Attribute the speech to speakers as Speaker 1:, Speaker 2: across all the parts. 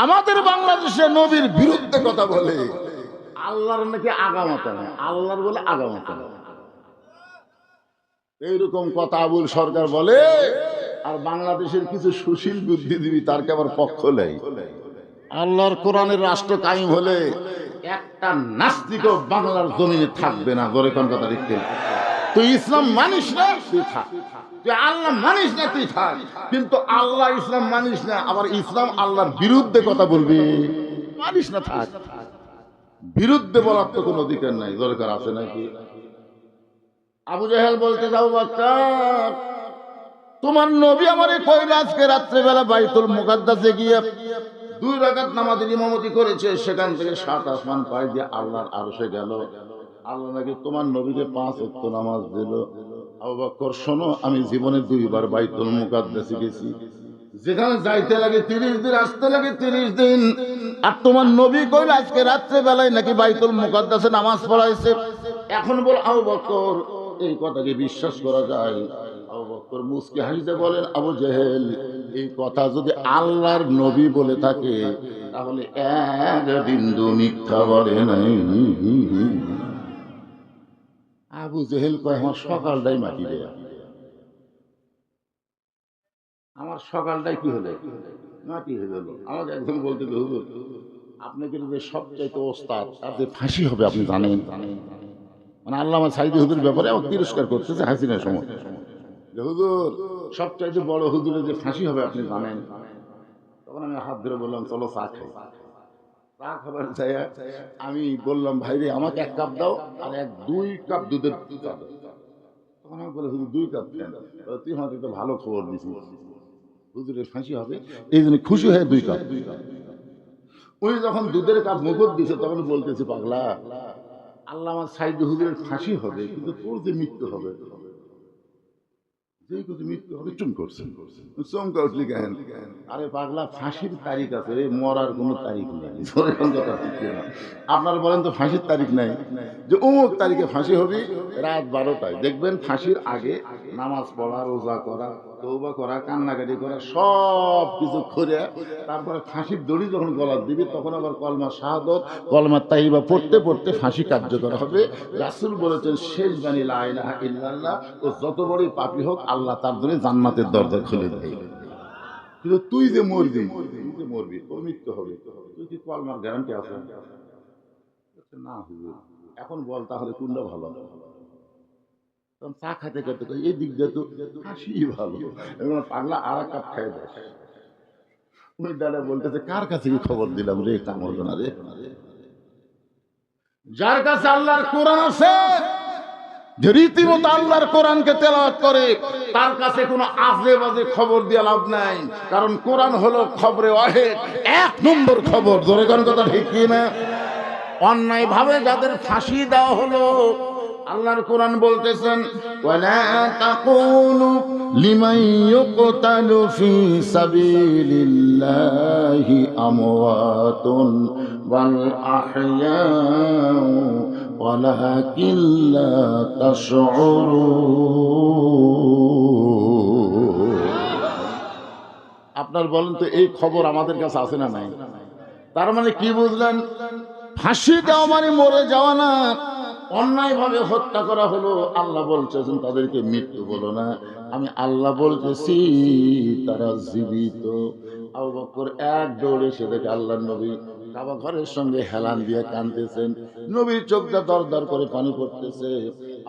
Speaker 1: আমাদের বাংলাদেশে নবীর বিরুদ্ধে কথা বলে, আল্লাহর নাকি আগামাতা নেই, আল্লাহর বলে আগামাতা নেই, এইরকম কথা আবুল সরকার বলে। আর বাংলাদেশের কিছু সুশীল বুদ্ধিজীবী তার কে আবার পক্ষ নেই। আল্লাহর কোরআনের রাষ্ট্র কায়েম হলে একটা নাস্তিকও বাংলার জমিনে থাকবে না। ধরে কোন কথা লিখতে, তুই ইসলাম মানিস না তুই থাক, তুই আল্লাহ মানিস না তুই থাক, কিন্তু আল্লাহ ইসলাম মানিস না, আবার ইসলাম আল্লাহর বিরুদ্ধে কথা বলবি, মানিস না থাক। বিরুদ্ধে বলার তো কোনো অধিকার নাই। দরকার আছে নাকি? আবু জাহেল বলতে যাও, বাক্কার তোমার নবী আমারে কইল আজকে রাত্রেবেলা বাইতুল মুকাদ্দাসে গিয়ে 2 রাকাত নামাজের ইমামতি করেছে, সেখান থেকে 7 আসমান পাড়ি দিয়ে আল্লাহর আরশে গেল। আল্লাহ নাকি তোমার নবীকে 5 ওয়াক্ত নামাজ দিল। আবু বকর শোনো, আমি জীবনে 2 বার বাইতুল মুকাদ্দাসে গেছি, যেখানে যাইতে লাগে 30 দিন, আসতে লাগে 30 দিন। আর তোমার নবী কইল আজকে রাত্রে বেলায় নাকি বাইতুল মুকাদ্দাসে নামাজ পড়াইছে। এখন বল আবু বকর, এই কথাকে বিশ্বাস করা যায়? আবু বকর মুস্কি হাসিতে বলেন, আবু জেহেল এই কথা যদি আল্লাহর নবী বলে থাকে তাহলে একদিন তো মিথ্যা বলে নাই। আবু জেহেল কয়, আমার সকালটাই মাটি রে, আমার সকালটাই কি হলো, মাটি হয়ে গেল। আমাকে একজন বলতে হুজুর আপনাকে যে সবচাইতে ওস্তাদ তার যে ফাঁসি হবে আপনি জানেন? মানে আল্লামা সাইদি হুজুর ব্যাপারে আমাকে তিরস্কার করতেছে হাসিনার সময়, যে হুজুর সবচাইতে বড় হুজুরের যে ফাঁসি হবে আপনি জানেন? তখন আমি হাত ধরে বললাম চলো চা খাই। চা খাবার চাই আমি বললাম, ভাই রে আমাকে 1 কাপ দাও আর 2 কাপ দুধের চা দাও। তখন আমি বলে, হুজুর 2 কাপ কেন? তুই আমাকে একটা ভালো খবর দিছিস, হুজুরের ফাঁসি হবে, এই জন্য খুশি হয়ে 2 কাপ। উনি যখন দুধের কাপ মুখত দিছে তখন বলতেছে, পাগলা আল্লামা সাইদি হুজুরের ফাঁসি হবে কিন্তু তোর যে মৃত্যু হবে, যেই কিছু মৃত্যু হবে চুম করছেন, চমকা উঠলি কেন? আরে পাগলা ফাঁসির তারিখ আছে, মরার কোনো তারিখ নেই। আপনারা বলেন তো ফাঁসির তারিখ নাই, যে অমুক তারিখে ফাঁসি হবে রাত 12টায়। দেখবেন ফাঁসির আগে নামাজ পড়া, রোজা করা, তওবা করা, কান্নাকাটি করা সব কিছু করে তারপরে ফাঁসির দড়ি যখন গলার দিবি তখন আবার কলমা শাহাদত, কলমা তাইবা পড়তে পড়তে ফাঁসি কার্যকর হবে। রাসূল বলেছেন, শেষ বাণী লা ইলাহা ইল্লাল্লাহ, ও যত বড়ই পাপী হোক আল্লাহ তার জন্য জান্নাতের দরজা খুলে দেয়। কিন্তু তুই যে মরবি, তুই যে মরবি, তোর মৃত্যু হবে, তুই কি কলমার গ্যারান্টি আছে? না হুজুর। এখন বল তাহলে কোনটা ভালো? চা খাইতে খাইতে এই দিক দিয়ে তো হাসি ভালো, পাগলা আর 1 কাপ খাই দেয়। ওই দাদা বলতেছে, কার কাছে কি খবর দিলাম রে কামড় না রে? যার কাছে আল্লাহর কোরআন আছে, যে রীতিমতো আল্লাহর কোরআনকে তেলাওয়াত করে, তার কাছে কোনো আজে বাজে খবর দিয়ে লাভ নাই। কারণ কোরআন হলো খবরে ওয়াহিদ, 1 নম্বর খবর। ধরে কোন কথা ঠিক কি না? অন্যায় ভাবে যাদের ফাঁসি দেওয়া হলো, আল্লাহর কোরআন বলতেছেন, ওয়ালা তাকুলু লিমান ইউকতালু ফি সাবিলিল্লাহি আমওয়াতুন ওয়াল আহইয়াউ ওয়ালাকিন লা তাশউরুন। আপনার বলেন তো এই খবর আমাদের কাছে আছে না নাই? তার মানে কি বুঝলেন? ফাঁসি দেওয়া মানে মরে যাওয়া না, অন্যায় ভাবে হত্যা করা হলো। আল্লাহ বলছেন তাদেরকে মৃত্যু বলো না, আমি আল্লাহ বলতেছি তারা জীবিত। আবু বকর এক দৌড়ে সে দেখে আল্লাহর নবী কাবা ঘরের সঙ্গে হেলান দিয়ে কাঁদতেছেন, নবীর চোখটা দর দর করে পানি পড়তেছে।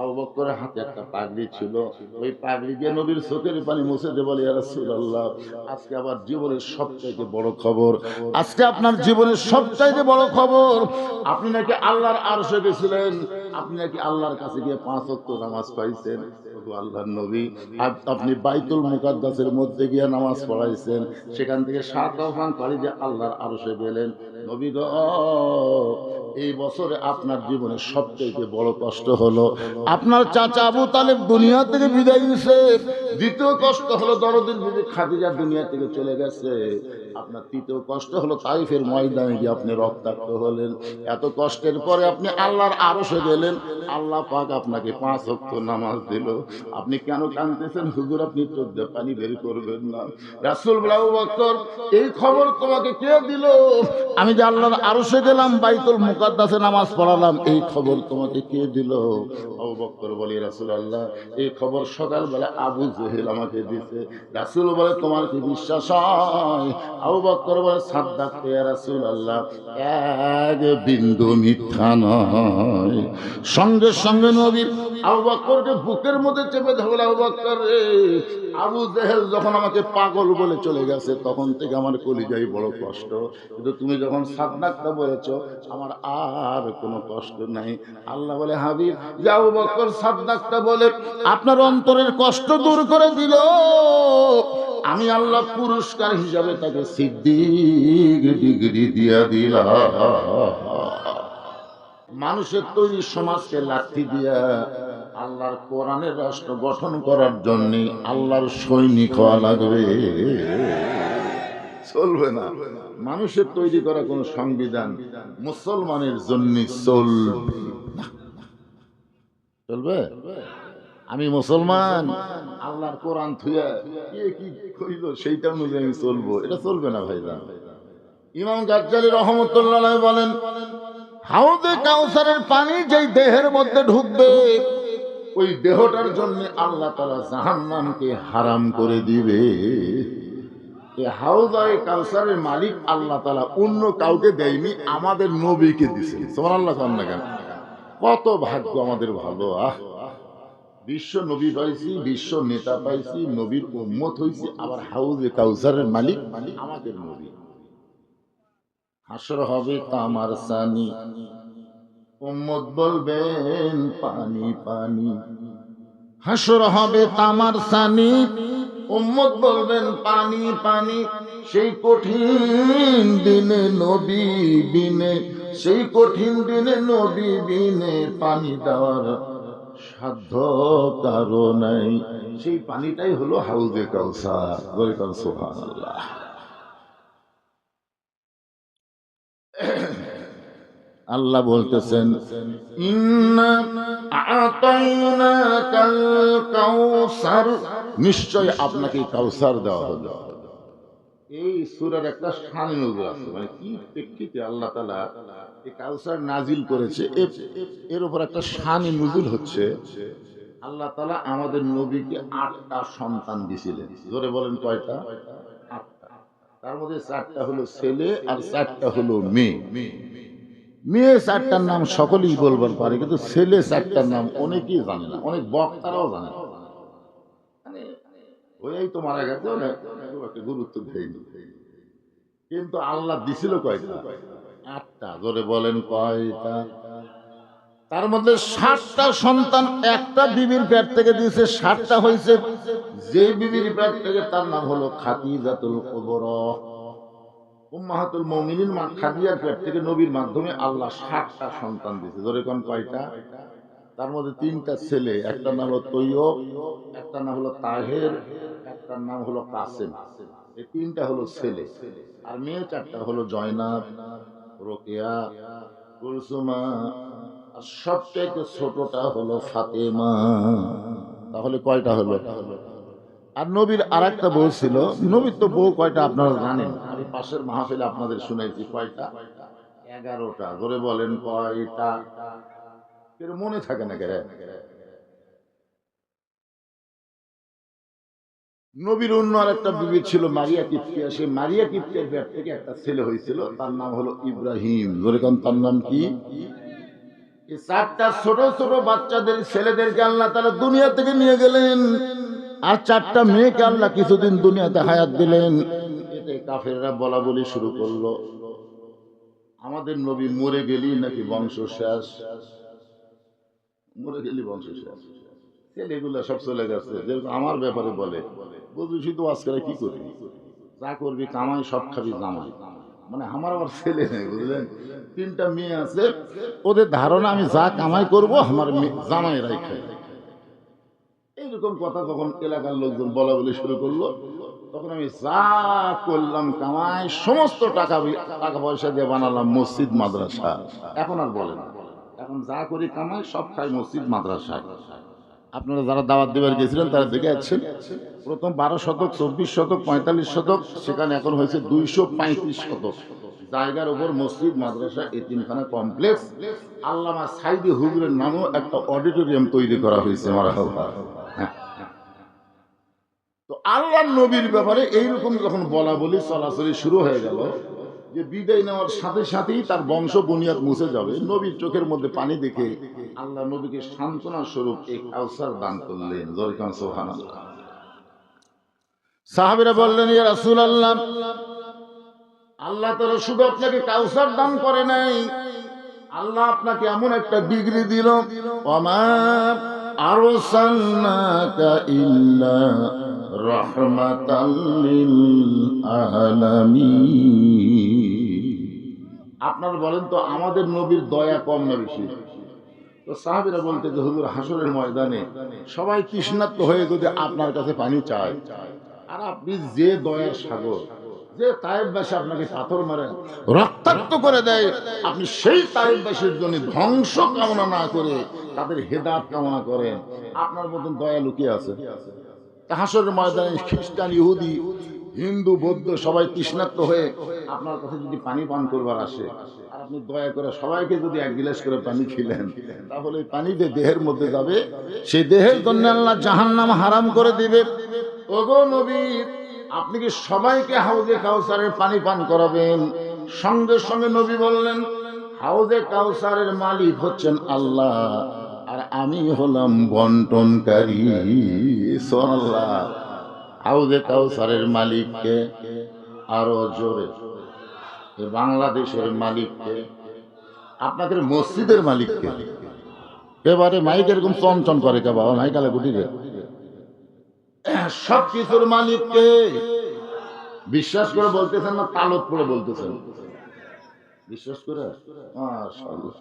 Speaker 1: আবু বকরের হাতে একটা পাগড়ি ছিল, ওই পাগড়ি দিয়ে নবীর চোখের পানি মুছে দিয়ে বলে, ইয়া রাসূলুল্লাহ আজকে আবার জীবনের সবচাইতে বড় খবর, আজকে আপনার জীবনের সবচাইতে বড় খবর, আপনি নাকি আল্লাহর আরশে গেছিলেন, আপনি নাকি আল্লাহর কাছে গিয়ে 5 ওয়াক্ত নামাজ পাইছেন। আল্লাহর নবী আপনি বাইতুল মুকাদ্দাসের মধ্যে গিয়ে নামাজ পড়াইছেন, সেখান থেকে 7 আসমান পাড়ি দিয়ে আল্লাহর আরশে গেলেন। নবী গো, এই বছরে আপনার জীবনে সবচেয়ে বড় কষ্ট হলো আপনার চাচা আবু তালেব দুনিয়া থেকে বিদায় নিয়েছে। দ্বিতীয় কষ্ট হলো দরদের বিবি খাদিজা দুনিয়া থেকে চলে গেছে। আপনার তৃতীয় কষ্ট হলো তাইফের ময়দানে গিয়ে আপনি রক্তাক্ত হলেন। এত কষ্টের পরে আপনি আল্লাহর আরশে গেলেন, আল্লাহ পাক আপনাকে 5 ওয়াক্ত নামাজ দিল। আপনি কেন কাঁদতেছেন হুজুর? আপনি চোখ দিয়ে পানি বের করবেন না। রাসূল বলে, আবু বকর, এই খবর তোমাকে কে দিল? আমি যে আল্লাহর আরশে গেলাম, বাইতুল মুকাদ্দাসে নামাজ পড়ালাম, এই খবর তোমাকে কে দিল? আবু বকর বলে, রাসূলুল্লাহ, এই খবর সকালবেলা আবু জেহেল আমাকে দিয়েছে। রাসূল বলে, তোমার কি বিশ্বাস হয়? আবু বকর বলে, সাদ্দাকতু ইয়া রাসূলুল্লাহ, এক বিন্দু মিথ্যা নয়। সঙ্গে সঙ্গে নবী আবু বকরকে বুকের মধ্যে চেপে ধরল, আবু বকর রে, আবু জেহেল যখন আমাকে পাগল বলে চলে গেছে তখন থেকে আমার কলিজায় বড় কষ্ট, কিন্তু তুমি যখন সাদ্দাকতা বলেছো আমার আর কোনো কষ্ট নাই। আল্লাহ বলে, হাবিব, যে আবু বকর সাদ্দাকতা বলে আপনার অন্তরের কষ্ট দূর করে দিল, আমি আল্লাহ পুরস্কার হিসাবে তাকে সিদ্দিক ডিগ্রি দিয়া দিলাম। মানুষের তৈরি সমাজকে লাঠি দিয়া আল্লাহর কোরআনের রাষ্ট্র গঠন করার জন্য আল্লাহর সৈনিক হওয়া লাগবে, চলবে না। মানুষের তৈরি করা কোন সংবিধান মুসলমানের জন্য চলবে? আমি মুসলমান, আল্লাহর কোরআন থুয়া কে কি কইল সেইটা অনুযায়ী আমি চলবো, এটা চলবে না ভাইজান। ইমাম গাজ্জালী রহমতুল্লাহ আলাইহি বলেন, হাউজে কাউসারের পানি যেই দেহের মধ্যে ঢুকবে ওই দেহটার জন্য আল্লাহ তাআলা জাহান্নামকে হারাম করে দিবে। এই হাউজে কাউসারের মালিক আল্লাহ তাআলা অন্য কাউকে দেয়নি, আমাদের নবীকে দিয়েছেন। সুবহানাল্লাহ। কত ভাগ্য আমাদের ভালো! বিশ্ব নবী পাইছি, বিশ্ব নেতা পাইছি, নবীর উম্মত হইছি, আবার হাউজে কাউসারের মালিক আমাদের নবী। হাসর হবে তামার সানি, উম্মত বলবেন পানি পানি। হাসর হবে তামার সানি, উম্মত বলবেন পানি পানি। সেই কঠিন দিনে নবী বিনে, সেই কঠিন দিনে নবী বিনে পানি দেওয়ার সাধ্য কারো নাই। সেই পানিটাই হলো হাউজে কাউসার। বলবেন সুবহানাল্লাহ। আল্লাহ বলতেছেন, ইন্না আতাইনাকাল কাউসার, নিশ্চয় আপনাকে কাউসার দেওয়া হলো। এই সূরার একটা শান নজুল আছে, মানে কি প্রেক্ষিতে আল্লাহ তাআলা এই কাউসার নাজিল করেছে, এর উপর একটা শান নজুল হচ্ছে। আল্লাহ তাআলা আমাদের নবীকে 8টা সন্তান দিয়েছিলেন। জোরে বলেন কয়টা? 8টা। তার মধ্যে 4টা হলো ছেলে আর 4টা হলো মেয়ে। মেয়ে 4টার নাম সকলেই বলবার পারে, কিন্তু ছেলে 4টার নাম অনেকেই জানে না, অনেক বক্তারাও জানে না। মানে ওই তো মারা গেছে, একটা গুরুত্ব দেয়নি। কিন্তু আল্লাহ দিছিল কয়টা? 8টা। জোরে বলেন কয়টা? তার মধ্যে 7টা সন্তান একটা বিবির পেট থেকে দিয়েছে, 7টা হয়েছে যে বিবির পেট থেকে, তার নাম হলো খাদিজাতুল কুবরা। উম্মাহাতুল মুমিনিন মা খাদিজার পেট থেকে নবীর মাধ্যমে আল্লাহ 7টা সন্তান দিয়েছে। জোরে কোন কয়টা? তার মধ্যে 3টা ছেলে, একটার নাম হলো তৈয়ব, একটার নাম হলো তাহের, একটার নাম হলো কাসেম। এই 3টা হলো ছেলে। আর মেয়ে 4টা হলো জয়নাব, রোকেয়া, কুলসুমা, আর সবচেয়ে ছোটটা হলো ফাতেমা। তাহলে কয়টা হলো? আর নবীর আরেকটা বউ ছিল। নবীর তো বউ কয়টা আপনারা জানেন, আমি পাশের মাহফিলে আপনাদের শুনাইছি। কয়টা? 11টা। ধরে বলেন কয়টা? এর মনে থাকে না কেন? নবীর অন্য আরেকটা বিবি ছিল মারিয়া কিপ্তিয়া। সে মারিয়া কিপ্তিয়ার পেট থেকে একটা ছেলে হয়েছিল, তার নাম হলো ইব্রাহিম। ধরে কোন, তার নাম কি? এই 4টা ছোট ছোট বাচ্চাদের, ছেলেদেরকে আল্লাহ তাআলা দুনিয়া থেকে নিয়ে গেলেন, আর 4টা মেয়েকে আল্লাহ কিছুদিন দুনিয়াতে হায়াত দিলেন। এতে কাফেররা বলা বলি শুরু করলো, আমাদের নবী মরে গেলি নাকি বংশ শেষ, মরে গেলি বংশ শেষ। ছেলেগুলা সব চলে গেছে। যেরকম আমার ব্যাপারে বলে, বুঝি তো আজকাল কি করবি, যা করবি কামাই, সব খাবি জামাই। মানে আমার আবার ছেলে নেই, বুঝলেন? 3টা মেয়ে আছে, ওদের ধারণা আমি যা কামাই করব আমার জামাই রাই খাই। এই এইরকম কথা যখন এলাকার লোকজন বলা বলি শুরু করলো, তখন আমি যা করলাম কামাই সমস্ত টাকা পয়সা দিয়ে বানালাম মসজিদ মাদ্রাসা। এখন আর বলে না, এখন যা করি কামাই সব খাই মসজিদ মাদ্রাসায়। আপনারা যারা দাওয়াত দিবার গেছিলেন তারা দেখে যাচ্ছেন, প্রথম 12 শতক, 24 শতক, 45 শতক, সেখানে এখন হয়েছে 235 শতক জায়গার উপর মসজিদ মাদ্রাসা এতিমখানা কমপ্লেক্স। আল্লামা সাইদি হুজুরের নামেও একটা অডিটোরিয়াম তৈরি করা হয়েছে। মারহাবা। হ্যাঁ, তো আল্লাহর নবীর ব্যাপারে এইরকম যখন বলা বলি চলাচলি শুরু হয়ে গেল, যে বিদায় নেওয়ার সাথে সাথেই তার বংশ বুনিয়াদ মুছে যাবে, নবীর চোখের মধ্যে পানি দেখে আল্লাহ নবীকে সান্ত্বনা স্বরূপ এই কাউসার দান করলেন। জরিকান সুবহানাল্লাহ। সাহাবীরা বললেন, ইয়া রাসূলুল্লাহ, আল্লাহ তাআলা শুধু আপনাকে কাউসার দান করে নাই, আল্লাহ আপনাকে এমন একটা ডিগ্রি দিল, ওয়ামা আরসালনাকা ইল্লা রাহমাতাল লিল আলামিন। আপনারা বলেন তো আমাদের নবীর দয়া কম না বেশি? তো সাহাবীরা বলতে যে হুজুর, হাসরের ময়দানে সবাই তৃষ্ণার্ত হয়ে যদি আপনার কাছে পানি চায়, আর আপনি যে দয়ার সাগর, যে তায়েববাসী আপনাকে পাথর মারে রক্তাক্ত করে দেয়, আপনি সেই তায়েববাসীর জন্য ধ্বংস কামনা না করে তাদের হেদায়েত কামনা করেন, আপনার মতন দয়া লুকিয়ে আছে? হাসরের ময়দানে খ্রিস্টান, ইহুদি, হিন্দু, বৌদ্ধ সবাই তৃষ্ণার্ত হয়ে আপনার কাছে যদি পানি পান করবার আসে, আর আপনি দয়া করে সবাইকে যদি 1 গিলাস করে পানি খেলেন, তাহলে পানি যে দেহের মধ্যে যাবে, সেই দেহের জন্য আল্লাহ জাহান্নাম হারাম করে দিবে। ওগো নবী, আপনি কি সবাইকে হাউজে কাউসারের পানি পান করাবেন? সঙ্গে সঙ্গে নবী বললেন, হাউজে কাউসারের মালিক হচ্ছেন আল্লাহ, আর আমি হলাম বন্টনকারী। সুবহানাল্লাহ। হাউজে কাউসারের মালিককে? আরো জোরে। বাংলাদেশের মালিককে? আপনাদের মসজিদের মালিককে? এবারে মাইক এরকম চনচন করে কে বাবা, নাই কালে গুটি রে। সবকিছুর মালিককে। বিশ্বাস করে বলতেছেন না তালত করে বলতেছেন? বিশ্বাস করে? মাশাআল্লাহ।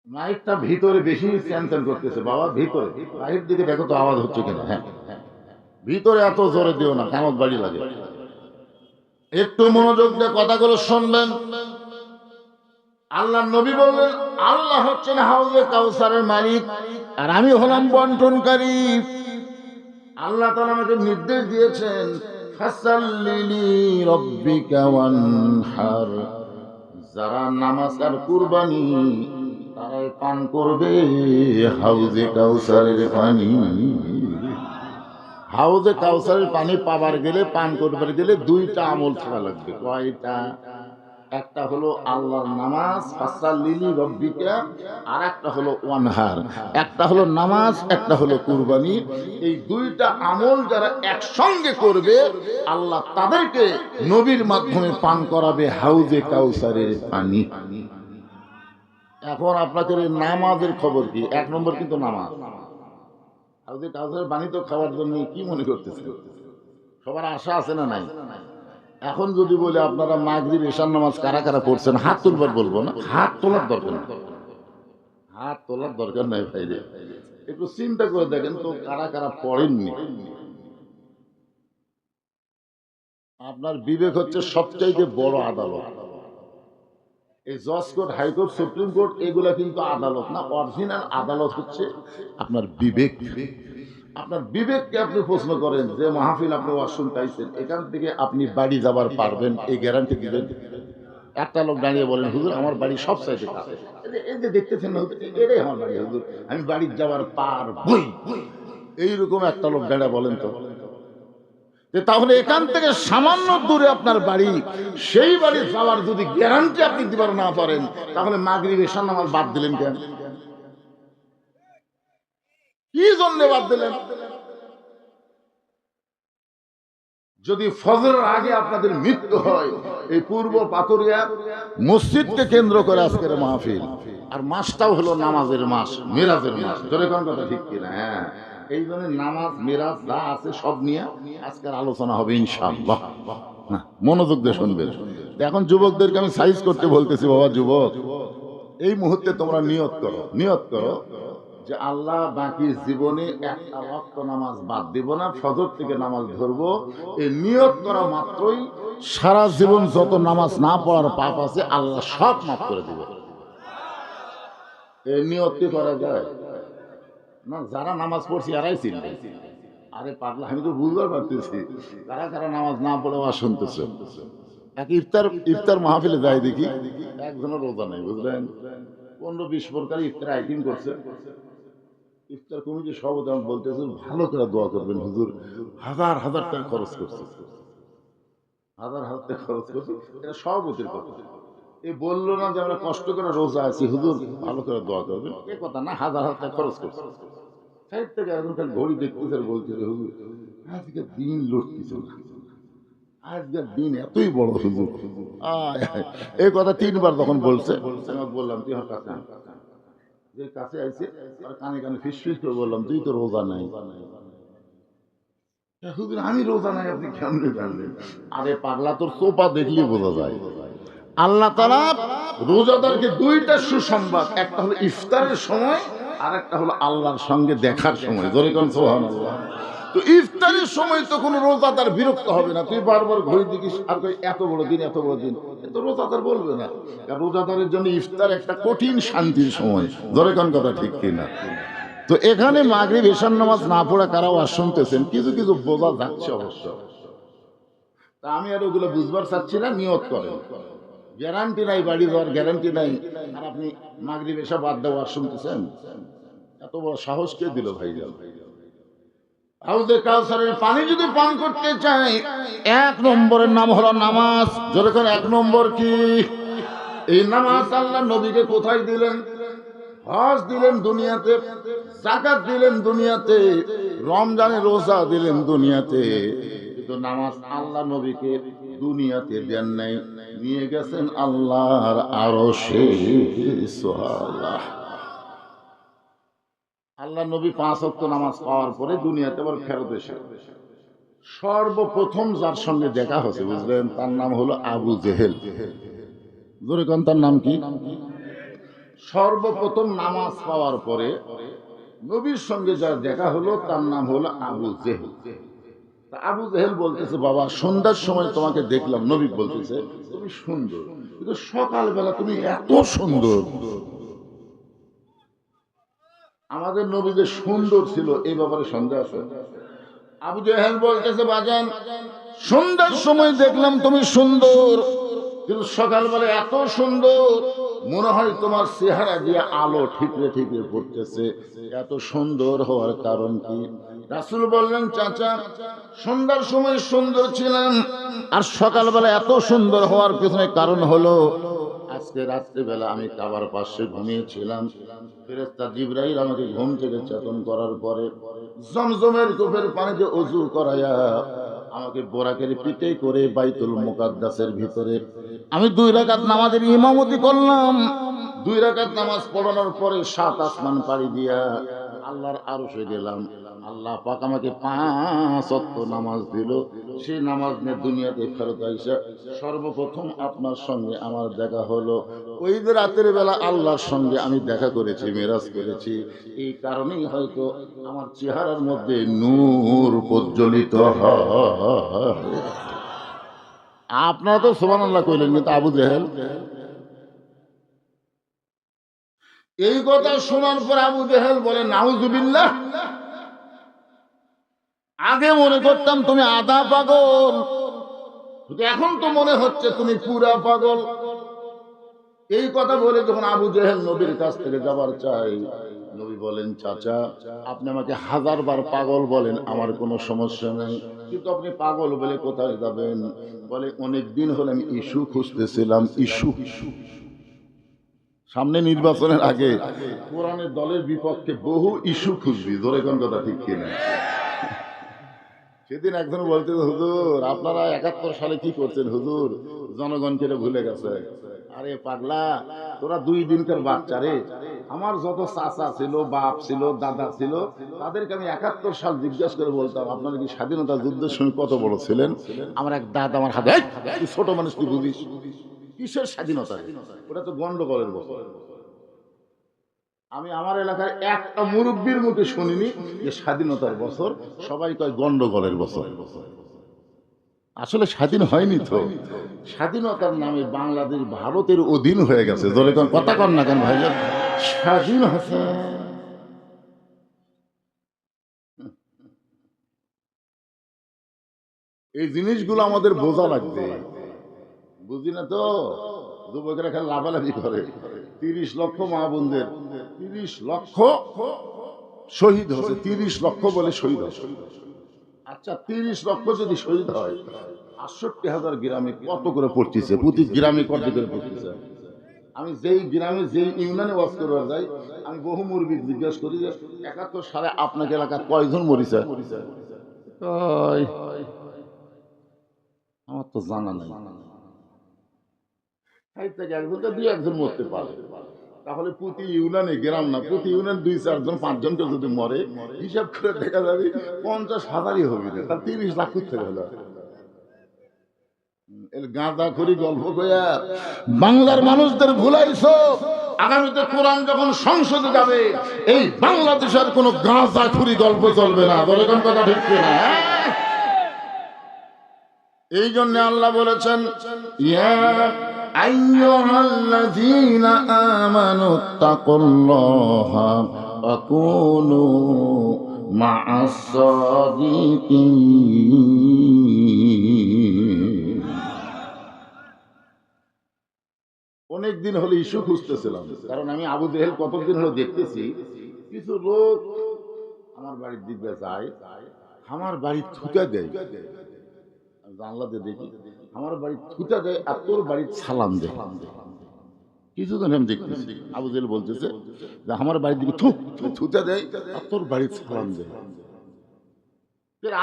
Speaker 1: মাইকটা ভিতরে বেশি চ্যানচ্যান করতেছে বাবা, ভিতরে বাইরের দিকে দেখো তো আওয়াজ হচ্ছে কিনা। হ্যাঁ, ভিতরে এত জোরে দিও না, কামত বাড়ি লাগে। একটু মনোযোগ দিয়ে কথাগুলো শুনবেন। আল্লাহ নবী বললেন, আল্লাহ হচ্ছেন হাউজে কাউসারের মালিক, আর আমি হলাম বন্টনকারী। আল্লাহ তাআলা আমাকে নির্দেশ দিয়েছেন, ফাসাল্লি লিরাব্বিকা ওয়ানহার, যারা নামাজ আর কুরবানি তারাই পান করবে হাউজে কাউসারের পানি। হাউজে কাউসারের পানি পাবার গেলে, পান করবার গেলে 2টা আমল থাকা লাগবে। কয়টা? একটা হলো আল্লাহর নামাজ, ফাসাল্লি লিরাব্বিকা, আর একটা হলো ওয়ানহার। একটা হলো নামাজ, একটা হলো কুরবানি। এই 2টা আমল যারা একসঙ্গে করবে, আল্লাহ তাদেরকে নবীর মাধ্যমে পান করাবে হাউজে কাউসারের পানি। এখন আপনাদের নামাজের খবর কি? 1 নম্বর কিন্তু নামাজ। হাউজে কাউসারের পানি তো খাওয়ার জন্য কি মনে করতেছে? সবার আশা আছে না নাই? এখন যদি বলে আপনারা মাগরিব এশার নামাজ কারা কারা পড়ছেন, হাত তুলবার বলবো না, হাত তোলার দরকার নেই, হাত তোলার দরকার নাই ভাইরে। একটু চিন্তা করে দেখেন তো কারা কারা পড়েননি। আপনার বিবেক হচ্ছে সবচাইতে বড় আদালত। এই জজ কোর্ট, হাইকোর্ট, সুপ্রিম কোর্ট এগুলা কিন্তু আদালত না, অরিজিনাল আদালত হচ্ছে আপনার বিবেক। আপনার বিবেককে আপনি প্রশ্ন করেন যে মাহফিল আপনি ওয়াশরুম পাইছেন, এখান থেকে আপনি বাড়ি যাবার পারবেন, এই গ্যারান্টি দিবেন? একটা লোক দাঁড়িয়ে বলেন, হুজুর আমার বাড়ি সব সাইডে কাছে, এই যে দেখতেছেন না হুজুর, এটাই আমার বাড়ি হুজুর, আমি বাড়ি যাবার পারবই। এইরকম একটা লোক দাঁড়িয়ে বলেন তো। তাহলে এখান থেকে সামান্য দূরে আপনার বাড়ি, সেই বাড়ি যাওয়ার যদি গ্যারান্টি আপনি দিবার না পারেন, তাহলে মাগরিব এশার নামাজ বাদ দিলেন কেন? কি জন্য বাদ দিলেন? যদি ফজরের আগে আপনাদের মৃত্যু হয়, এই পূর্ব পাথরিয়া মসজিদকে কেন্দ্র করে আজকের মাহফিল, আর মাসটাও হলো নামাজের মাস, মিরাজের মাস। ধরে কোন কথা ঠিক কিনা? হ্যাঁ, এই জন্য নামাজ, মিরাজ যা আছে সব নিয়ে আজকের আলোচনা হবে ইনশাআল্লাহ। মনোযোগ দিয়ে শুনবেন। এখন যুবকদেরকে আমি সাইজ করতে বলতেছি, বাবা যুবক, এই মুহূর্তে তোমরা নিয়ত করো যে আল্লাহ বাকি জীবনে একটা ওয়াক্ত নামাজ বাদ দিব না, ফজর থেকে নামাজ ধরবো। এই নিয়ত করা মাত্রই সারা জীবন যত নামাজ না পড়ার পাপ আছে আল্লাহ সব মাফ করে দিবে। এই নিয়ত কি করা যায় না? যারা নামাজ পড়ছি এরাই চিনবে। আরে পাগলা, আমি তো বুঝতে পারতেছি কারা কারা নামাজ না পড়ে ওয়াজ শুনতেছে। এক ইফতার মাহফিলে যাই দেখি একজনের রোজা নেই, বুঝলেন, 15-20 প্রকার ইফতার আইটেম করছে। ইফতার কমিটি সভাপতি আমাকে বলতেছে ভালো করে দোয়া করবেন হুজুর, হাজার হাজার টাকা খরচ করছে, হাজার হাজার টাকা খরচ করছে। এটা সভাপতির কথা। এই বললো না যে আমরা কষ্ট করে রোজা আছি, হুজুর ভালো করে দোয়া করবেন, এ কথা না, হাজার হাজার টাকা খরচ করছে। সাইড থেকে এখন খালি ঘড়ি দেখতেছে, বলতেছে হুজুর আজকে দিন লুটতেছে না, আজকের দিন এতই বড় হুজুর। এই কথা 3 বার যখন বলছে, আমি বললাম তুই আমার কাছে যে কাছে আইছে, আর কানে কানে ফিস করে বললাম তুই তো রোজা নাই। হুজুর আমি রোজা নাই, আপনি কেমনে জানলেন? আরে পাগলা, তোর চোপা দেখলে বোঝা যায়। আল্লাহ তাআলা রোজাদারকে 2টা সুসংবাদ, একটা হলো ইফতারের সময় আর একটা হলো আল্লাহর সঙ্গে দেখার সময়। জোরে কোন সুবহানাল্লাহ। তো ইফতারের সময় তো কোনো রোজাদার বিরক্ত হবে না, তুই বারবার ঘড়ি দেখিস আর এত বড় দিন এত বড় দিন, তো রোজাদার বলবে না। রোজাদারের জন্য ইফতার একটা কঠিন শান্তির সময়। জোরে কোন কথা ঠিক কিনা? তো এখানে মাগরিব এশার নামাজ না পড়া কারা ওয়াজ শুনতেছেন, কিছু কিছু বোঝা যাচ্ছে অবশ্য। তা আমি আর ওগুলো বুঝবার চাচ্ছি না। নিয়ত করেন, গ্যারান্টি নাই বাড়ি যাওয়ার, গ্যারান্টি নাই। আর আপনি মাগরিব এশা বাদ দেওয়া ওয়াজ শুনতেছেন, এত বড় সাহস কে দিল ভাই? হাউজে কাউসারের পানি যদি পান করতে চাই, 1 নম্বরের নাম হলো নামাজ। যেরকম 1 নম্বর কি? এই নামাজ আল্লাহ নবীকে কোথায় দিলেন? হজ দিলেন দুনিয়াতে, যাকাত দিলেন দুনিয়াতে, রমজানে রোজা দিলেন দুনিয়াতে, কিন্তু নামাজ আল্লাহ নবীকে দুনিয়াতে দেন নাই, নিয়ে গেছেন আল্লাহর আরশে। সুবহানাল্লাহ। আল্লাহ নবী 5 ওয়াক্ত নামাজ পাওয়ার পরে দুনিয়াতে আবার ফেরত এসে সর্বপ্রথম যার সঙ্গে দেখা হয়েছে, বুঝলেন, তার নাম হলো আবু জেহেল। জোরে কোন তার নাম কি? সর্বপ্রথম নামাজ পাওয়ার পরে নবীর সঙ্গে যার দেখা হলো তার নাম হলো আবু জেহেল। আবু জেহেল বলতেছে, বাবা সন্ধ্যার সময় তোমাকে দেখলাম, নবী বলতেছে তুমি সুন্দর, কিন্তু সকালবেলা তুমি এত সুন্দর। আমাদের নবী যে সুন্দর ছিল এই ব্যাপারে সন্দেহ আছে? আবু জেহেল বলতেছে, বাজান সন্ধ্যার সময় দেখলাম তুমি সুন্দর, কিন্তু সকালবেলা এত সুন্দর, মনে হয় তোমার চেহারা দিয়ে আলো ঠিকরে ঠিকরে পড়তেছে। এত সুন্দর হওয়ার কারণ কি? রাসূল বললেন, চাচা সন্ধ্যার সময় সুন্দর ছিলাম, আর সকালবেলা এত সুন্দর হওয়ার পিছনে কারণ হলো আজকে রাত্রিবেলা আমি কাবার পাশে ঘুমিয়েছিলাম। ফেরেশতা জিবরাইল আমাকে ঘুম থেকে চেতন করার পরে জমজমের কূপের পানিতে ওযু করায়া আমাকে বোরাকের পিঠে করে বাইতুল মুকাদ্দাসের ভিতরে আমি 2 রাকাত নামাজের ইমামতি করলাম। 2 রাকাত নামাজ পড়ানোর পরে 7 আসমান পাড়ি দিয়া আল্লাহর আরশে গেলাম। আল্লাহ পাক আমাকে 5 ওয়াক্ত নামাজ দিল। সেই নামাজ নিয়ে দুনিয়াতে ফেরত আইসা সর্বপ্রথম আপনার সঙ্গে আমার দেখা হলো। ওই যে রাতের বেলা আল্লাহর সঙ্গে আমি দেখা করেছি, মেরাজ করেছি। এই কারণেই হয়তো আমার চেহারার মধ্যে নূর প্রজ্বলিত হয়। আপনারা তো সুবহানাল্লাহ কইলেন, কিন্তু আবু জেহেল এই কথা শোনার পর আবু জেহেল বলে, নাউজুবিল্লাহ, আগে মনে করতাম তুমি আধা পাগল, এখন তো মনে হচ্ছে তুমি পুরা পাগল। এই কথা বলে যখন আবু জেহেল নবীর কাছ থেকে যাবার চাই, নবী বলেন, চাচা আপনি আমাকে 1000 বার পাগল বলেন, আমার কোনো সমস্যা নেই, কিন্তু আপনি পাগল বলে কোথায় যাবেন? বলে, অনেক দিন হলে আমি ইস্যু খুঁজতেছিলাম। ইস্যু সামনে নির্বাচনের আগে কোরআনের দলের বিপক্ষে বহু ইস্যু খুঁজবি। ধরে কোন কথা ঠিক কিনা? সেদিন একজন বলতে, হুজুর আপনারা 71 সালে কি করছেন হুজুর, জনগণকে ভুলে গেছে। আরে পাগলা, তোরা 2 দিনকার বাচ্চা রে, আমার যত চাচা ছিল, বাপ ছিল, দাদা ছিল, তাদেরকে আমি 71 সাল জিজ্ঞাসা করে বলতাম আপনারা কি স্বাধীনতা যুদ্ধের সময় কত বড় ছিলেন? আমার এক দাদা আমার হাতে, তুই ছোট মানুষ, তুই বুঝিস কিসের স্বাধীনতা? ওটা তো গন্ডগোলের বছর। আমি আমার এলাকায় একটা মুরব্বীর মুখে শুনিনি যে স্বাধীনতার বছর, সবাই কয় গন্ডগোলের বছর। আসলে স্বাধীন হয়নি তো, স্বাধীনতার নামে বাংলাদেশ ভারতের অধীন হয়ে গেছে। ধরে কথা কন না কেন ভাই, স্বাধীন হয়েছে। এই জিনিসগুলো আমাদের বোঝা লাগবে, বুঝি না তো। যুবকেরা খেলে লাফালাফি করে। 30 লক্ষ মা বোনদের 30 লক্ষ শহীদ হচ্ছে, 30 লক্ষ বলে শহীদ হচ্ছে। আচ্ছা 30 লক্ষ যদি শহীদ হয়, 68,000 গ্রামে কত করে পড়তেছে? প্রতি গ্রামে কত করে পড়তেছে? আমি যেই গ্রামে যেই ইউনিয়নে ওয়াজ করবার যাই, আমি বহু মুরব্বি জিজ্ঞাসা করি যে 71 সালে আপনাকে এলাকায় কয়জন মরিছে? আমার তো জানা নাই। একজন তো 2-1 মরতে পারে, তাহলে প্রতি ইউনিয়নে, গ্রাম না, প্রতি ইউনিয়ন 2-4 জন 5 জনকে যদি মরে, হিসাব করে দেখা যাবে 50,000ই হবে না, তার 30 লাখ থেকে হলো। এর গাঁদা করি গল্প কইয়া বাংলার মানুষদের ভুলাইছো। আগামীতে কোরআন যখন সংসদে যাবে, এই বাংলাদেশের কোনো গাঁজা খুরি গল্প চলবে না। বলে কোন কথা ঠিক কিনা? এই জন্য আল্লাহ বলেছেন, ইয়া আইয়ুহাল্লাযীনা আমানুত্তাকুল্লাহা ওয়া কুনু মা'আস সাদিকিন। অনেকদিন হলো ইস্যু খুঁজতেছিলাম, কারণ আমি আবু জেহেল কতদিন হলো দেখতেছি, কিছু লোক আমার বাড়ির দিকে যায়, আমার বাড়ি থুতা দেয়, জানলাতে দেখি আমার বাড়ি থুতা দেয় আর তোর বাড়ির সালাম দেয়। কিছুদিন আমি দেখতেছি আবু জেহেল বলতেছে যে আমার বাড়ির দিকে থুতা দেয় আর তোর বাড়ির সালাম দেয়।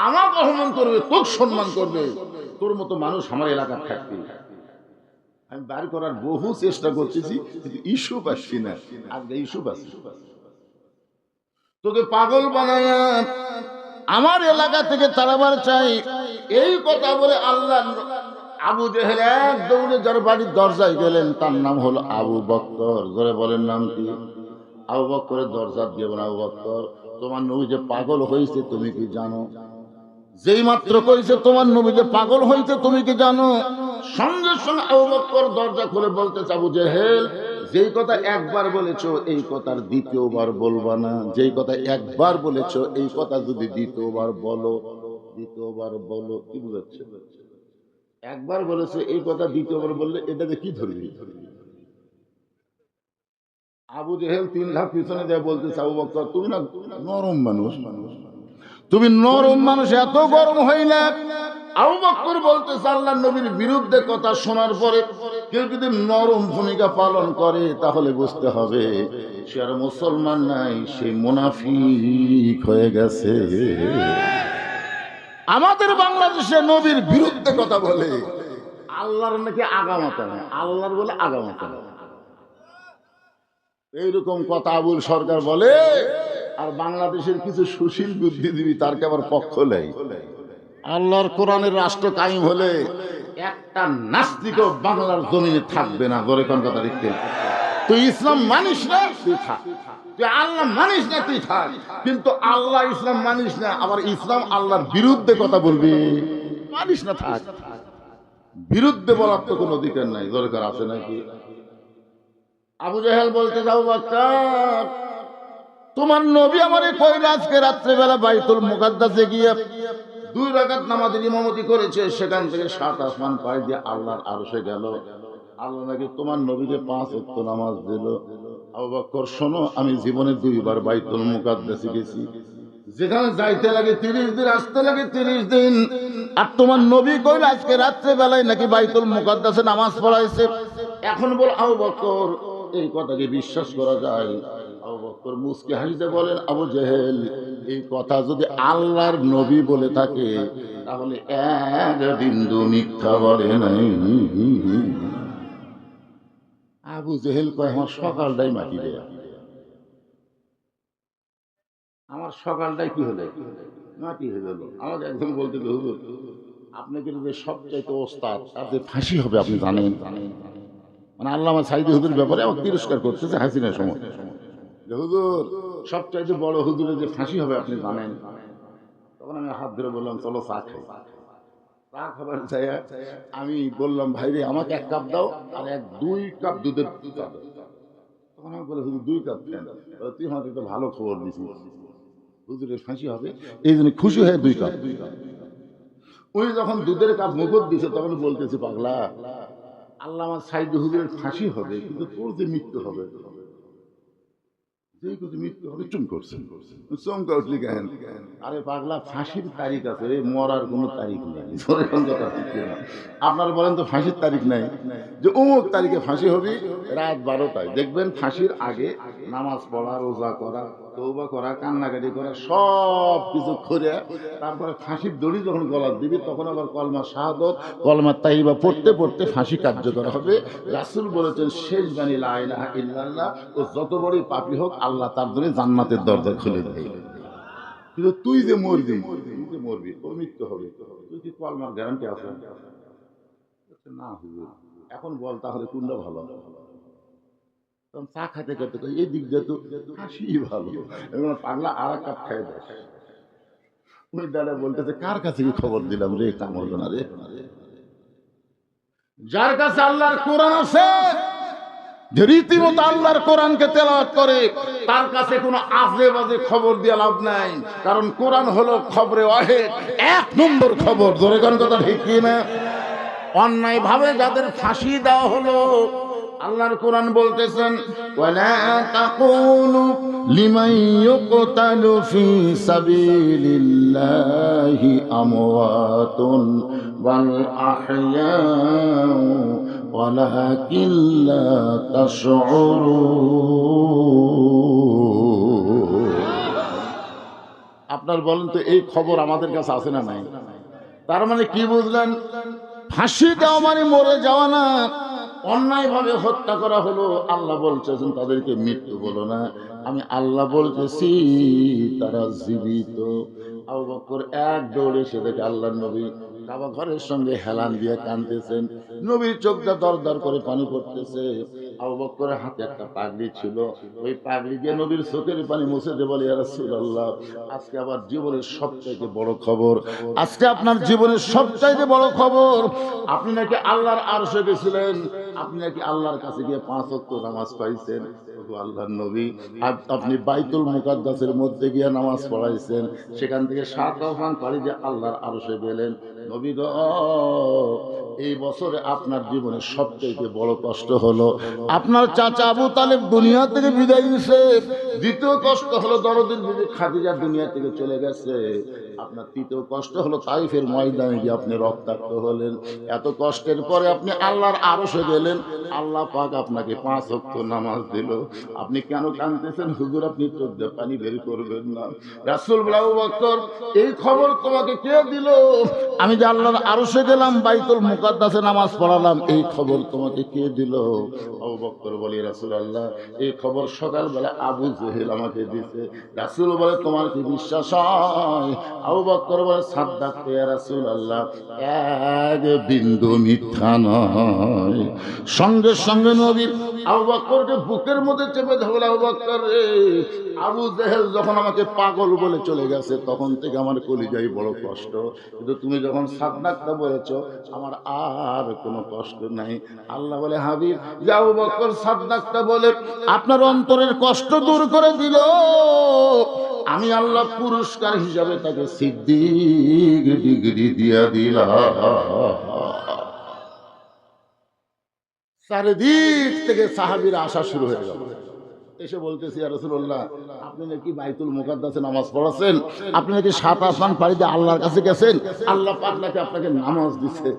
Speaker 1: আমার অপমান করবে, তোর সম্মান করবে, তোর মতো মানুষ আমার এলাকার থাকবে। আমি বার করার বহু চেষ্টা করতেছি, কিন্তু ইস্যু পাচ্ছি না। আজকে ইস্যু পাচ্ছি, তোকে পাগল বানায়া আমার এলাকা থেকে তাড়াবার চাই, এই কথা বলে আল্লাহ আবু জেহেল এক দৌড়ে যার বাড়ির দরজায় গেলেন, তার নাম হলো আবু বকর। জোরে বলেন নাম কি? আবু বকরের দরজা দিয়ে বলেন, আবু বকর, তোমার নবী যে পাগল হয়েছে তুমি কি জানো? যেই মাত্র কইছে তোমার নবী যে পাগল হয়েছে তুমি কি জানো? সঙ্গে সঙ্গে আবু বকর দরজা খুলে বলতেছে, আবু জেহেল, যেই কথা একবার বলেছো এই কথার দ্বিতীয়বার বলবা না। যেই কথা একবার বলেছো এই কথা যদি দ্বিতীয়বার বলো, দ্বিতীয়বার বলো। কি বুঝাচ্ছে? একবার বলেছে এই কথা দ্বিতীয়বার বললে এটাকে কি ধরবি? আবু জেহেল 3 ধাপ পিছনে যায় বলতেছে, আবু বকর তুমি না নরম মানুষ, তুমি নরম মানুষ, এত গরম হয় না। আবু বকর বলতেছে, আল্লাহর নবীর বিরুদ্ধে কথা শোনার পরে কেউ যদি নরম ভূমিকা পালন করে তাহলে বুঝতে হবে সে আর মুসলমান নাই, সে মুনাফিক হয়ে গেছে। আমাদের বাংলাদেশে নবীর বিরুদ্ধে কথা বলে, আল্লাহর নাকি আগামাতা নেই, আল্লাহর বলে আগামাতা নেই, এইরকম কথা আবুল সরকার বলে। আর বাংলাদেশের কিছু সুশীল বুদ্ধিজীবী তার কে আবার পক্ষ নেই। আল্লাহর কোরআনের রাষ্ট্র কায়েম হলে একটা নাস্তিকও বাংলার জমিনে থাকবে না। ধরে কোন কথা দেখতে, তুই ইসলাম মানিস না তুই থাক, তুই আল্লাহ মানিস না তুই থাক, কিন্তু আল্লাহ ইসলাম মানিস না, আবার ইসলাম আল্লাহর বিরুদ্ধে কথা বলবি, মানিস না থাক। বিরুদ্ধে বলার তো কোনো অধিকার নাই, দরকার আছে নাকি? আবু জেহেল বলতে যাও, বাচ্চার তোমার নবী আমারে কইল আজকে রাত্রেবেলা বাইতুল মুকাদ্দাসে গিয়ে 2 রাকাত নামাজের ইমামতি করেছে, সেখান থেকে 7 আসমান পাড়ি দিয়ে আল্লাহর আরশে গেল। আল্লাহ নাকি তোমার নবীকে 5 ওয়াক্ত নামাজ দিল। আবু বকর শোনো, আমি জীবনে 2 বার বাইতুল মুকাদ্দাসে গেছি, যেখানে যাইতে লাগে 30 দিন, আসতে লাগে 30 দিন। আর তোমার নবী কইল আজকে রাত্রেবেলায় নাকি বাইতুল মুকাদ্দাসে নামাজ পড়াইছে। এখন বল আবু বকর এই কথাকে বিশ্বাস করা যায়? আবু বকর মুস্কি হাসিতে বলেন, আবু জেহেল এই কথা যদি আল্লাহর নবী বলে থাকে তাহলে এক বিন্দু মিথ্যা বলে নাই। আবু জেহেল কয় আমার সকালটাই মাটি দেয়া, আমার সকালটাই কি হলো, মাটি হয়ে গেল। আমাকে একজন বলতে হুজুর আপনি কিন্তু যে সবচাইতে ওস্তাদ তার যে ফাঁসি হবে আপনি জানেন। মানে আল্লামা সাইদি হুজুর ব্যাপারে আমাকে তিরস্কার করতেছে হাসিনার সময় যে হুজুর সবচাইতে বড় হুজুরের যে ফাঁসি হবে আপনি জানেন। তখন আমি হাত ধরে বললাম চলো চা খাই। চা খাবার চাই আমি বললাম ভাই রে আমাকে 1 কাপ দাও আর 2 কাপ দুধের চা দাও। তখন আমি বলে হুজুর 2 কাপ দেন। তুই আমাকে তো ভালো খবর দিছিস, হুজুরের ফাঁসি হবে এই জন্য খুশি হয়ে 2 কাপ। উনি যখন দুধের কাপ মুখত দিছে তখন বলতেছে পাগলা আল্লামা সাইদি হুজুরের ফাঁসি হবে কিন্তু তোর যে মৃত্যু হবে, মৃত্যু হবে চুম করছেন চমকা উঠলি কেন? আরে পাগলা ফাঁসির তারিখ আছে, মরার কোনো তারিখ নেই। আপনারা বলেন তো ফাঁসির তারিখ নাই, যে অমুক তারিখে ফাঁসি হবে রাত 12টায় দেখবেন ফাঁসির আগে নামাজ পড়া, রোজা করা, তওবা করা, কান্নাকাটি করা সব কিছু করে তারপরে ফাঁসির দড়ি যখন গলার দিবি তখন আবার কলমা শাহাদত, কলমা তাইবা পড়তে পড়তে ফাঁসি কার্যকর হবে। রাসূল বলেছেন শেষ বাণী লা ইলাহা ইল্লাল্লাহ, ও যত বড়ই পাপী হোক আল্লাহ তার জন্য জান্নাতের দরজা খুলে দেয়। কিন্তু তুই যে মরবি, তোর মৃত্যু হবে, তুই কি কলমার গ্যারান্টি আছে? না হুজুর এখন বল তাহলে কোনটা ভালো? চা খাইতে খাইতে এই দিক দিয়ে তো হাসি ভালো, পাগলা আর 1 কাপ খাই দেয়। ওই দাদা বলতেছে কার কাছে কি খবর দিলাম রে কামড় না রে, যার কাছে আল্লাহর কোরআন আছে, যে রীতিমতো আল্লাহর কোরআনকে তেলাওয়াত করে তার কাছে কোনো আজে বাজে খবর দিয়ে লাভ নাই। কারণ কোরআন হলো খবরে ওয়াহিদ, 1 নম্বর খবর। জোরে কোন কথা ঠিক কি না? অন্যায় ভাবে যাদের ফাঁসি দেওয়া হলো আল্লাহর কোরআন বলতেছেন ওয়ালা তাকুলু লিমান ইউকতালু ফি সাবিলিল্লাহি আমওয়াতুন ওয়াল আহইয়াউ ওয়ালাকিন লা তাশউরুন। আপনার বলেন তো এই খবর আমাদের কাছে আছে না নাই? তার মানে কি বুঝলেন? ফাঁসি দেওয়া মানে মরে যাওয়া না, অন্যায় ভাবে হত্যা করা হলো। আল্লাহ বলতেছেন তাদেরকে মৃত্যু বলো না, আমি আল্লাহ বলতেছি তারা জীবিত। আবু বকর এক দৌড়ে এসে দেখে আল্লাহর নবী কাবা ঘরের সঙ্গে হেলান দিয়ে কাঁদতেছেন, নবীর চোখটা দর দর করে পানি পড়তেছে। আবু বকরের হাতে একটা পাগড়ি ছিল, ওই পাগড়ি দিয়ে নবীর চোখের পানি মুছে দিয়ে বলে ইয়া রাসূলুল্লাহ আজকে আমার জীবনের সবচাইতে বড় খবর, আজকে আপনার জীবনের সবচাইতে বড় খবর, আপনি নাকি আল্লাহর আরশে গেছিলেন, আপনি নাকি আল্লাহর কাছে গিয়ে 5 ওয়াক্ত নামাজ পাইছেন। আল্লাহর নবী আপনি বাইতুল মুকাদ্দাসের মধ্যে গিয়ে নামাজ পড়াইছেন, সেখান থেকে 7 আসমান পাড়ি দিয়ে আল্লাহর আরশে গেলেন। নবী গো এই বছরে আপনার জীবনে সবচেয়ে বড় কষ্ট হলো আপনার চাচা আবু তালেব দুনিয়া থেকে বিদায় নিয়েছে, দ্বিতীয় কষ্ট হলো দরদের বিবি খাদিজা দুনিয়া থেকে চলে গেছে, আপনার তৃতীয় কষ্ট হলো তাইফের ময়দানে গিয়ে আপনি রক্তাক্ত হলেন। এত কষ্টের পরে আপনি আল্লাহর আরশে গেলেন, আল্লাহ পাক আপনাকে 5 ওয়াক্ত নামাজ দিল। আপনি কেন কাঁদতেছেন হুজুর? আপনি চোখ দিয়ে পানি বের করবেন না। রাসূল বলে আবু বকর এই খবর তোমাকে কে দিল? আমি যে আল্লাহর আরশে গেলাম, বাইতুল মুকাদ্দাসে নামাজ পড়ালাম, এই খবর তোমাকে কে দিল? আবু বকর বলে রাসূলুল্লাহ এই খবর সকালবেলা আবু জেহেল আমাকে দিয়েছে। রাসূল বলে তোমার কি বিশ্বাস হয়? আবু বকর বলে সাদ্দাকতু ইয়া রাসূলুল্লাহ, এক বিন্দু মিথ্যা নয়। সঙ্গে সঙ্গে নবী আবু বকরকে বুকের মধ্যে চেপে ধরল, আবু বকর রে, আবু জেহেল যখন আমাকে পাগল বলে চলে গেছে তখন থেকে আমার কলিজায় বড় কষ্ট, কিন্তু তুমি যখন সাদ্দাকতা বলেছো আমার আর কোনো কষ্ট নাই। আল্লাহ বলে হাবিব যে আবু বকর সাদ্দাকতা বলে আপনার অন্তরের কষ্ট দূর করে দিল, আমি আল্লাহ পুরস্কার হিসাবে তাকে সিদ্দিক ডিগ্রি দিয়া দিলাম। চারিদিক থেকে সাহাবীরা আসা শুরু হয়ে গেল, এসে বলতেছি ইয়া রাসূলুল্লাহ আপনি নাকি বাইতুল মুকাদ্দাসে নামাজ পড়াছেন, আপনি নাকি 7 আসমান পাড়ি দিয়ে আল্লাহর কাছে গেছেন, আল্লাহ পাক নাকি আপনাকে নামাজ দিচ্ছে।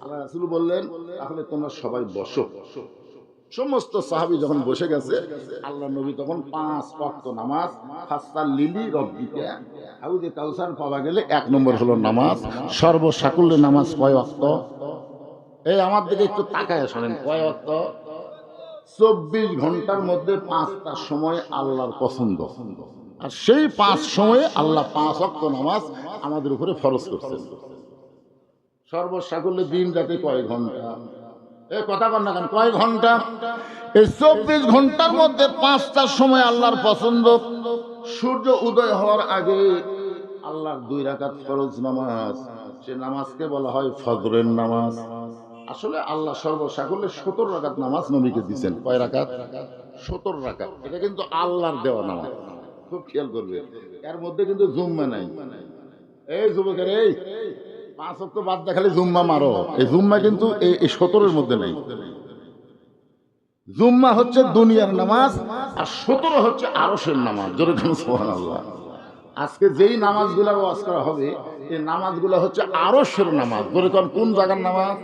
Speaker 1: আল্লাহ রাসূল বললেন তাহলে তোমরা সবাই বসো। সমস্ত সাহাবী যখন বসে গেছে আল্লাহ নবী তখন 5 ওয়াক্ত নামাজ, ফাস্তাল লিলি রব্বিকা, হাউজে কাউসার পাওয়া গেলে 1 নম্বর হলো নামাজ। সর্বসাকুল্যে নামাজ কয় ওয়াক্ত? এই আমার দিকে একটু তাকায় শোনেন, কয় ওয়াক্ত? 24 ঘন্টার মধ্যে 5টা সময় আল্লাহর পছন্দ। আর সেই 5 সময়ে আল্লাহ 5 ওয়াক্ত নামাজ আমাদের উপরে ফরজ করছেন। সর্বসাকুল্যে দিন রাতে কয় ঘন্টা? এই কথা বল না কেন, কয় ঘন্টা? এই 24 ঘন্টার মধ্যে 5টার সময় আল্লাহর পছন্দ। সূর্য উদয় হওয়ার আগে আল্লাহর 2 রাকাত ফরজ নামাজ, সে নামাজকে বলা হয় ফজরের নামাজ। আসলে আল্লাহ সর্বসাকুল্যে 17 রাকাত নামাজ নবীকে দিয়েছেন। কয় রাকাত? 17 রাকাত। এটা কিন্তু আল্লাহর দেওয়া নামাজ, খুব খেয়াল করবে। এর মধ্যে কিন্তু জুম্মা নাই। এই যুবকের, এই 5 ওয়াক্ত বাদ দেখালে জুম্মা মারো, এই জুম্মা কিন্তু এই 17-এর মধ্যে নেই। জুম্মা হচ্ছে দুনিয়ার নামাজ, আর 17 হচ্ছে আরশের নামাজ। জোরে বলুন সুবহানাল্লাহ। আজকে যেই নামাজগুলো ওয়াজ করা হবে, এই নামাজগুলো হচ্ছে আরশের নামাজ। জোরে কোন, কোন জায়গার নামাজ?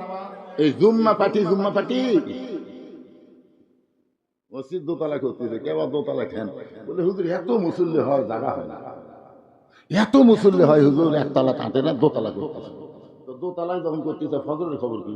Speaker 1: এই জুম্মা পাটি, জুম্মা পাটি মসজিদ দোতলা করতেছে, কেউ দোতলা খেন বলে হুজুর এত মুসল্লি হয়, জায়গা হয় না। এত মুসল্লি হয় হুজুর, একতলা কাটে না, দোতলা করতেছে। তো দোতলায় যখন করতেছে, ফজরের খবর কি?